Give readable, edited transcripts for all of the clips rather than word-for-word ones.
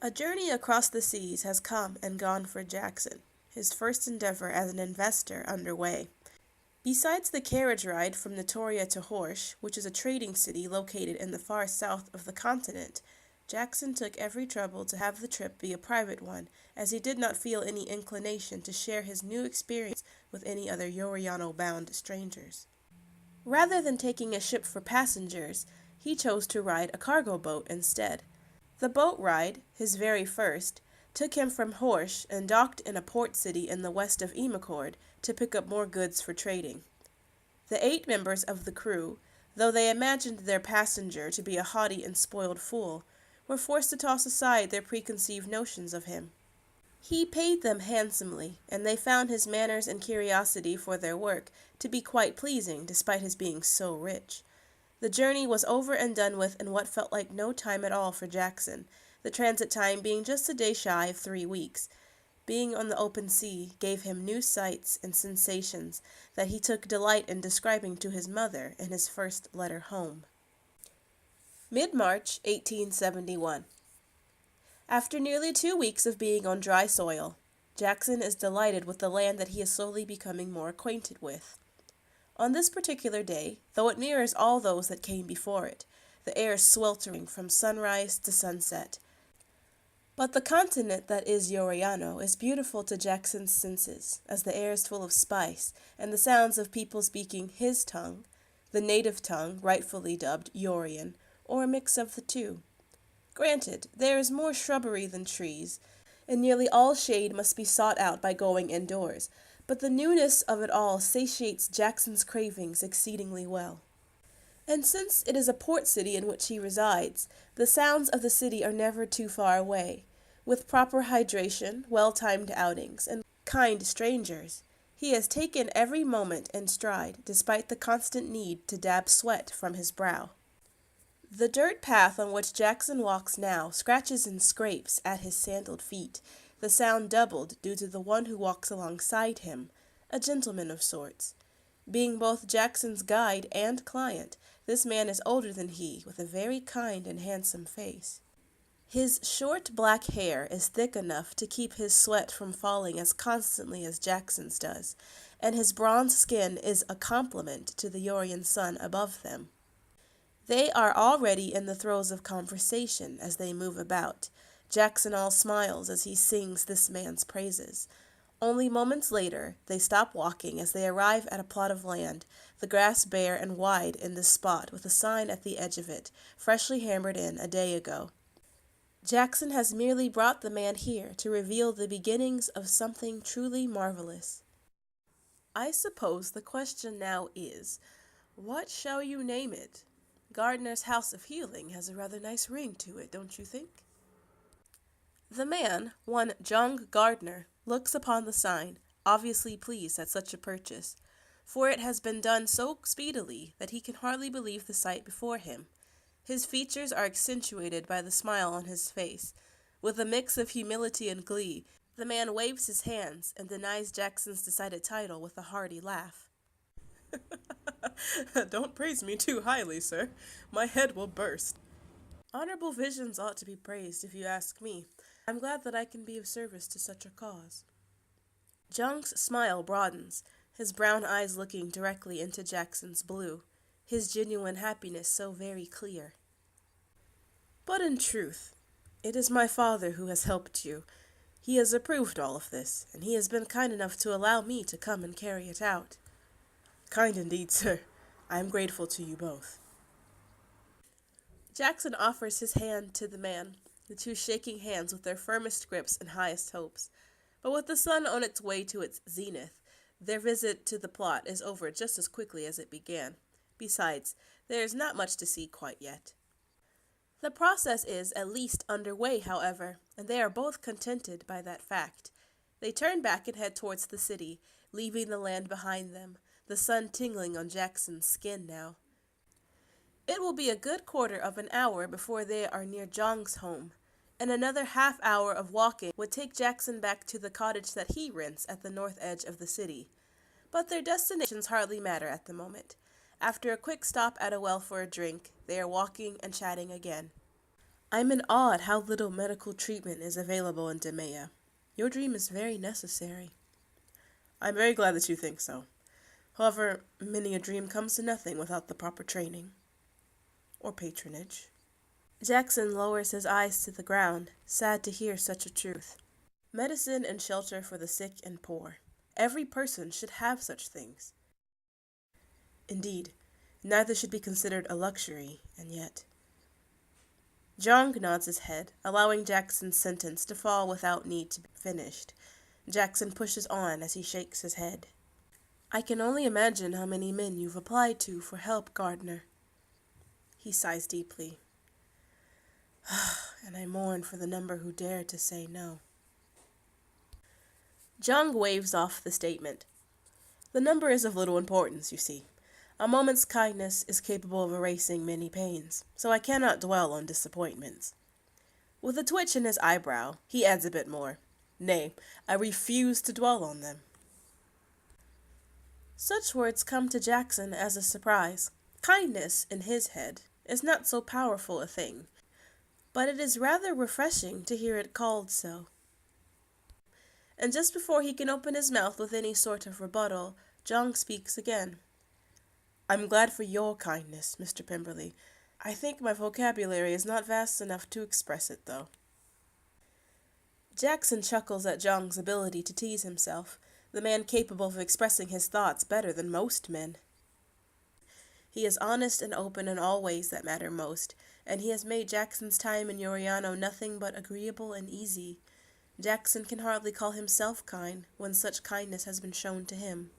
A journey across the seas has come and gone for Jackson, his first endeavor as an investor underway. Besides the carriage ride from Natoria to Horsh, which is a trading city located in the far south of the continent, Jackson took every trouble to have the trip be a private one, as he did not feel any inclination to share his new experience with any other Yoriano-bound strangers. Rather than taking a ship for passengers, he chose to ride a cargo boat instead. The boat ride, his very first, took him from Horsh and docked in a port city in the west of Emacord to pick up more goods for trading. The 8 members of the crew, though they imagined their passenger to be a haughty and spoiled fool, were forced to toss aside their preconceived notions of him. He paid them handsomely, and they found his manners and curiosity for their work to be quite pleasing despite his being so rich. The journey was over and done with in what felt like no time at all for Jackson, the transit time being just a day shy of 3 weeks. Being on the open sea gave him new sights and sensations that he took delight in describing to his mother in his first letter home. Mid-March 1871. After nearly 2 weeks of being on dry soil, Jackson is delighted with the land that he is slowly becoming more acquainted with. On this particular day, though it mirrors all those that came before it, the air is sweltering from sunrise to sunset. But the continent that is Yoriano is beautiful to Jackson's senses, as the air is full of spice, and the sounds of people speaking his tongue, the native tongue rightfully dubbed Yorian, or a mix of the two. Granted, there is more shrubbery than trees, and nearly all shade must be sought out by going indoors, but the newness of it all satiates Jackson's cravings exceedingly well. And since it is a port city in which he resides, the sounds of the city are never too far away. With proper hydration, well-timed outings, and kind strangers, he has taken every moment in stride, despite the constant need to dab sweat from his brow. The dirt path on which Jackson walks now scratches and scrapes at his sandaled feet, the sound doubled due to the one who walks alongside him, a gentleman of sorts. Being both Jackson's guide and client, this man is older than he, with a very kind and handsome face. His short black hair is thick enough to keep his sweat from falling as constantly as Jackson's does, and his bronze skin is a compliment to the Yorian sun above them. They are already in the throes of conversation as they move about. Jackson all smiles as he sings this man's praises. Only moments later, they stop walking as they arrive at a plot of land, the grass bare and wide in this spot with a sign at the edge of it, freshly hammered in a day ago. Jackson has merely brought the man here to reveal the beginnings of something truly marvelous. I suppose the question now is, what shall you name it? Gardner's House of Healing has a rather nice ring to it, don't you think? The man, one Jung Gardner, looks upon the sign, obviously pleased at such a purchase, for it has been done so speedily that he can hardly believe the sight before him. His features are accentuated by the smile on his face. With a mix of humility and glee, the man waves his hands and denies Jackson's decided title with a hearty laugh. Don't praise me too highly, sir. My head will burst. Honorable visions ought to be praised, if you ask me. I'm glad that I can be of service to such a cause. Jung's smile broadens, his brown eyes looking directly into Jackson's blue, his genuine happiness so very clear. But in truth, it is my father who has helped you. He has approved all of this, and he has been kind enough to allow me to come and carry it out. Kind indeed, sir. I am grateful to you both. Jackson offers his hand to the man, the two shaking hands with their firmest grips and highest hopes. But with the sun on its way to its zenith, their visit to the plot is over just as quickly as it began. Besides, there is not much to see quite yet. The process is at least underway, however, and they are both contented by that fact. They turn back and head towards the city, leaving the land behind them, the sun tingling on Jackson's skin now. It will be a good quarter of an hour before they are near Jong's home, and another half hour of walking would take Jackson back to the cottage that he rents at the north edge of the city. But their destinations hardly matter at the moment. After a quick stop at a well for a drink, they are walking and chatting again. I'm in awe at how little medical treatment is available in Demea. Your dream is very necessary. I'm very glad that you think so. However, many a dream comes to nothing without the proper training. Or patronage. Jackson lowers his eyes to the ground, sad to hear such a truth. Medicine and shelter for the sick and poor. Every person should have such things. Indeed, neither should be considered a luxury, and yet. Jong nods his head, allowing Jackson's sentence to fall without need to be finished. Jackson pushes on as he shakes his head. I can only imagine how many men you've applied to for help, Gardner. He sighs deeply. And I mourn for the number who dare to say no. Jong waves off the statement. The number is of little importance, you see. A moment's kindness is capable of erasing many pains, so I cannot dwell on disappointments. With a twitch in his eyebrow, he adds a bit more. Nay, I refuse to dwell on them. Such words come to Jackson as a surprise. Kindness, in his head, is not so powerful a thing, but it is rather refreshing to hear it called so. And just before he can open his mouth with any sort of rebuttal, Jong speaks again. I'm glad for your kindness, Mr. Pemberley. I think my vocabulary is not vast enough to express it, though. Jackson chuckles at Jong's ability to tease himself, the man capable of expressing his thoughts better than most men. He is honest and open in all ways that matter most, and he has made Jackson's time in Yoriano nothing but agreeable and easy. Jackson can hardly call himself kind when such kindness has been shown to him.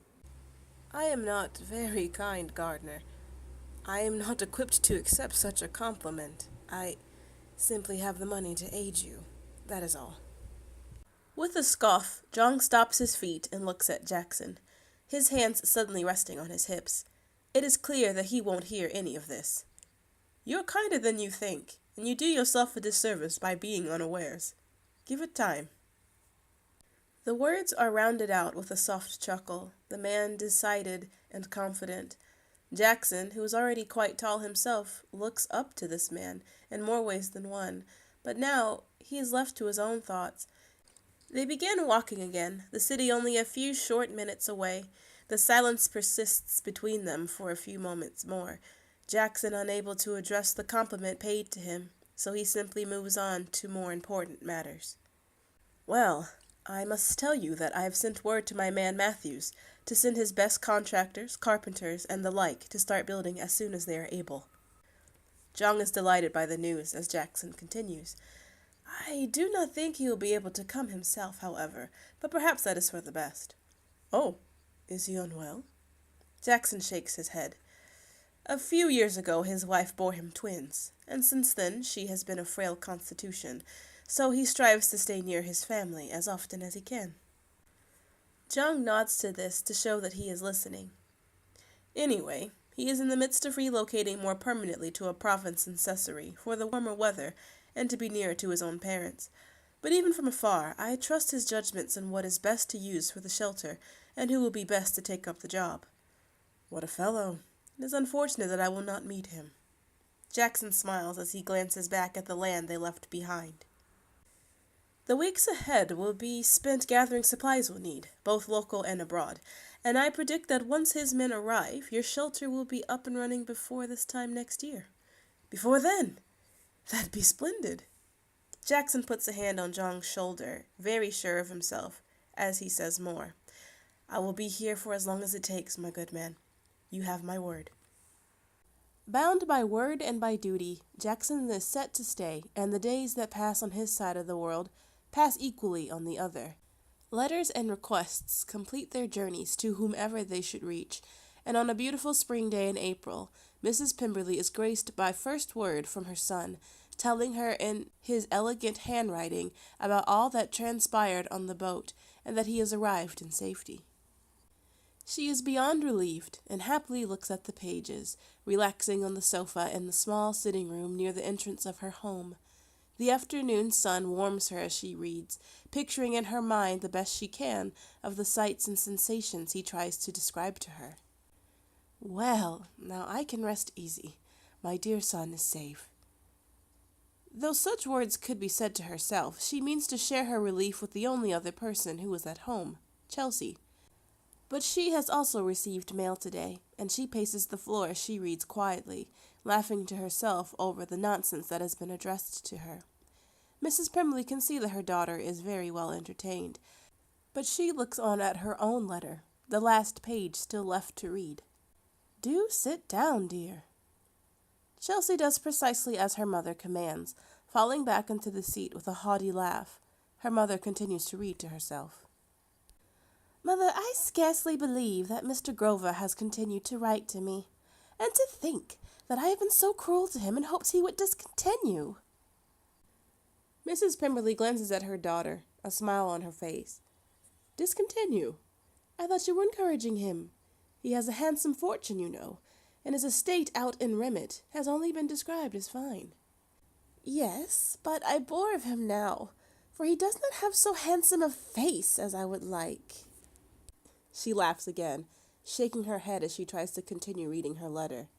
I am not very kind, Gardner. I am not equipped to accept such a compliment. I simply have the money to aid you. That is all. With a scoff, Jong stops his feet and looks at Jackson, his hands suddenly resting on his hips. It is clear that he won't hear any of this. You're kinder than you think, and you do yourself a disservice by being unawares. Give it time. The words are rounded out with a soft chuckle, the man decided and confident. Jackson, who is already quite tall himself, looks up to this man in more ways than one, but now he is left to his own thoughts. They begin walking again, the city only a few short minutes away. The silence persists between them for a few moments more, Jackson unable to address the compliment paid to him, so he simply moves on to more important matters. Well, I must tell you that I have sent word to my man Matthews to send his best contractors, carpenters, and the like to start building as soon as they are able. Jong is delighted by the news as Jackson continues. I do not think he will be able to come himself, however, but perhaps that is for the best. Oh, is he unwell? Jackson shakes his head. A few years ago his wife bore him twins, and since then she has been of frail constitution, so he strives to stay near his family as often as he can. Jong nods to this to show that he is listening. Anyway, he is in the midst of relocating more permanently to a province in Cesare for the warmer weather and to be nearer to his own parents. But even from afar, I trust his judgments on what is best to use for the shelter and who will be best to take up the job. What a fellow! It is unfortunate that I will not meet him. Jackson smiles as he glances back at the land they left behind. The weeks ahead will be spent gathering supplies we'll need, both local and abroad, and I predict that once his men arrive, your shelter will be up and running before this time next year. Before then! That'd be splendid. Jackson puts a hand on Jong's shoulder, very sure of himself, as he says more. I will be here for as long as it takes, my good man. You have my word. Bound by word and by duty, Jackson is set to stay, and the days that pass on his side of the world pass equally on the other. Letters and requests complete their journeys to whomever they should reach, and on a beautiful spring day in April, Mrs. Pemberley is graced by first word from her son, telling her in his elegant handwriting about all that transpired on the boat, and that he has arrived in safety. She is beyond relieved, and happily looks at the pages, relaxing on the sofa in the small sitting room near the entrance of her home. The afternoon sun warms her as she reads, picturing in her mind the best she can of the sights and sensations he tries to describe to her. Well, now I can rest easy. My dear son is safe. Though such words could be said to herself, she means to share her relief with the only other person who is at home, Chelsea. But she has also received mail today, and she paces the floor as she reads quietly, laughing to herself over the nonsense that has been addressed to her. Mrs. Primley can see that her daughter is very well entertained, but she looks on at her own letter, the last page still left to read. "Do sit down, dear." Chelsea does precisely as her mother commands, falling back into the seat with a haughty laugh. Her mother continues to read to herself. "Mother, I scarcely believe that Mr. Grover has continued to write to me, and to think that I have been so cruel to him in hopes he would discontinue." Mrs. Pemberley glances at her daughter, a smile on her face. "Discontinue? I thought you were encouraging him. He has a handsome fortune, you know, and his estate out in Remit has only been described as fine." "Yes, but I bore of him now, for he does not have so handsome a face as I would like." She laughs again, shaking her head as she tries to continue reading her letter.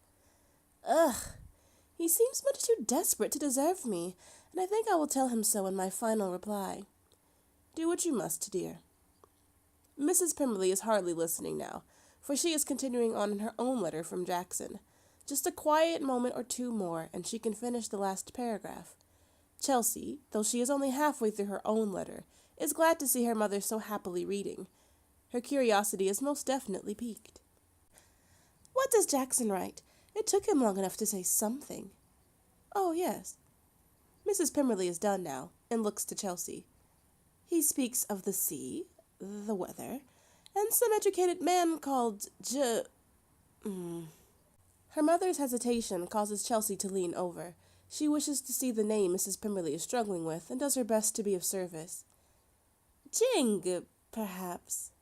"Ugh, he seems much too desperate to deserve me, and I think I will tell him so in my final reply. Do what you must, dear." Mrs. Pemberley is hardly listening now, for she is continuing on in her own letter from Jackson. Just a quiet moment or two more, and she can finish the last paragraph. Chelsea, though she is only halfway through her own letter, is glad to see her mother so happily reading. Her curiosity is most definitely piqued. "What does Jackson write? It took him long enough to say something." "Oh, yes." Mrs. Pemberley is done now, and looks to Chelsea. "He speaks of the sea, the weather, and some educated man called Her mother's hesitation causes Chelsea to lean over. She wishes to see the name Mrs. Pemberley is struggling with, and does her best to be of service. "Jing, perhaps."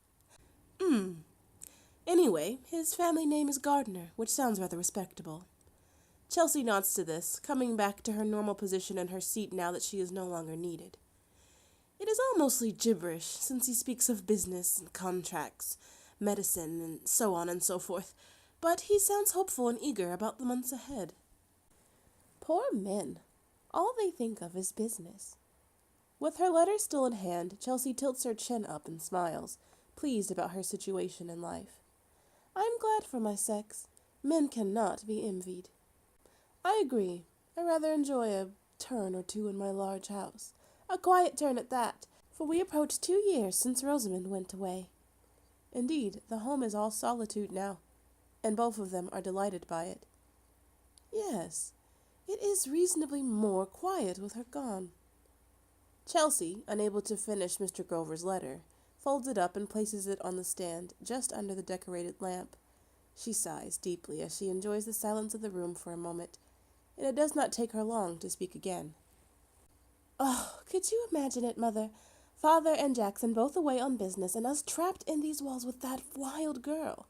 Anyway, his family name is Gardner, which sounds rather respectable." Chelsea nods to this, coming back to her normal position in her seat now that she is no longer needed. "It is all mostly gibberish, since he speaks of business and contracts, medicine, and so on and so forth, but he sounds hopeful and eager about the months ahead." Poor men. All they think of is business. With her letter still in hand, Chelsea tilts her chin up and smiles, pleased about her situation in life. "I'm glad for my sex. Men cannot be envied." "I agree. I rather enjoy a turn or two in my large house. A quiet turn at that, for we approach 2 years since Rosamond went away." Indeed, the home is all solitude now, and both of them are delighted by it. "Yes, it is reasonably more quiet with her gone." Chelsea, unable to finish Mr. Grover's letter, folds it up and places it on the stand just under the decorated lamp. She sighs deeply as she enjoys the silence of the room for a moment, and it does not take her long to speak again. "Oh, could you imagine it, Mother? Father and Jackson both away on business, and us trapped in these walls with that wild girl."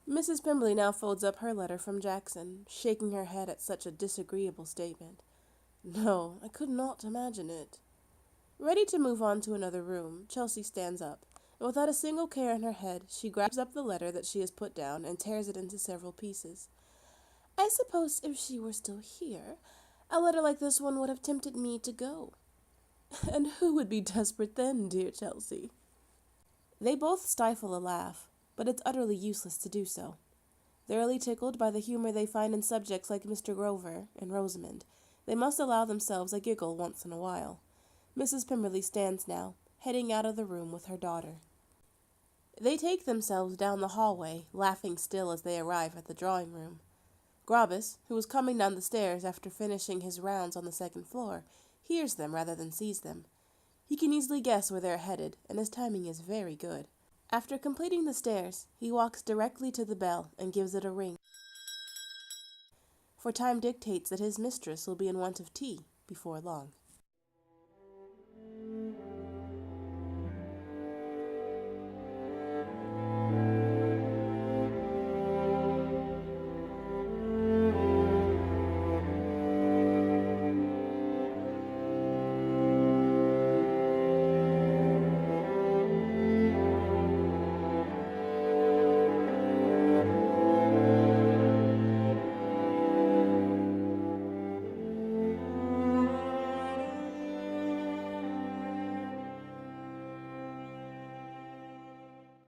Mrs. Pemberley now folds up her letter from Jackson, shaking her head at such a disagreeable statement. "No, I could not imagine it." Ready to move on to another room, Chelsea stands up, and without a single care in her head, she grabs up the letter that she has put down and tears it into several pieces. "I suppose if she were still here, a letter like this one would have tempted me to go." "And who would be desperate then, dear Chelsea?" They both stifle a laugh, but it's utterly useless to do so. Thoroughly tickled by the humor they find in subjects like Mr. Grover and Rosamond, they must allow themselves a giggle once in a while. Mrs. Pemberley stands now, heading out of the room with her daughter. They take themselves down the hallway, laughing still as they arrive at the drawing room. Graubus, who was coming down the stairs after finishing his rounds on the second floor, hears them rather than sees them. He can easily guess where they are headed, and his timing is very good. After completing the stairs, he walks directly to the bell and gives it a ring, for time dictates that his mistress will be in want of tea before long.